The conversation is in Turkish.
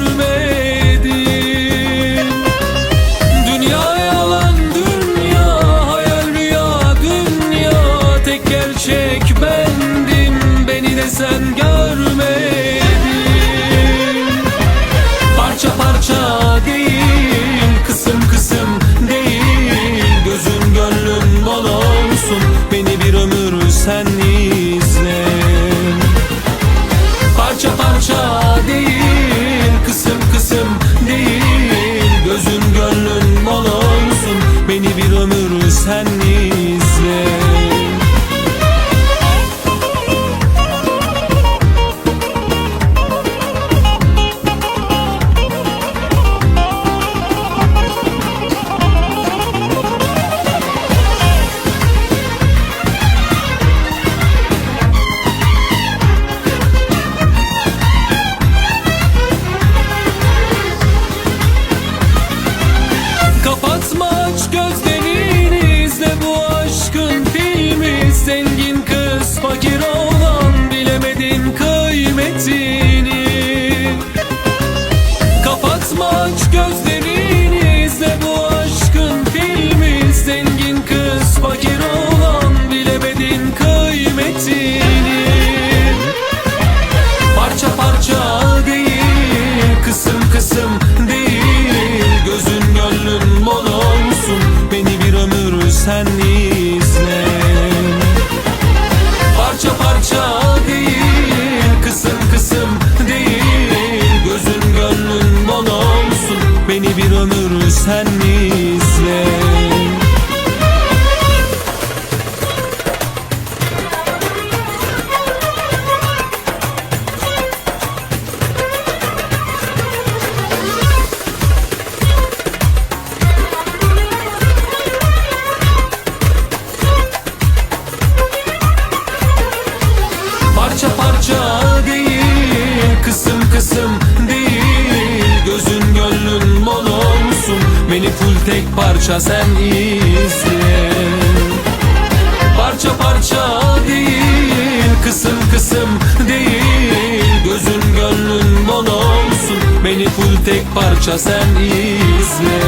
görmedim. Dünya yalan dünya, hayal rüya dünya, tek gerçek bendim, beni de sen görmedin. Parça parça değil, kısım kısım değil, gözün gönlün bol olsun, beni bir ömür sen izle. Parça parça değil, kısım kısım değil, gözün gönlün bol olsun, beni bir ömür sen izle. Kapatma aç gözlerini, izle bu aşkın filmi. Zengin kız fakir olan, bilemedin kıymetini. Kapatma aç gözlerini, izle bu aşkın filmi. Zengin kız fakir olan, bilemedin kıymetini. Parça parça değil, kısım kısım değil, gözün gönlün bol olsun, beni bir ömür sen izle. Parça parça değil, kısım kısım değil, gözün gönlün bol olsun, beni bir ömür sen izle. Parça parça değil, kısım kısım değil, gözün gönlün bol olsun, beni full tek parça sen izle. Parça parça değil, kısım kısım değil, gözün gönlün bol olsun, beni full tek parça sen izle.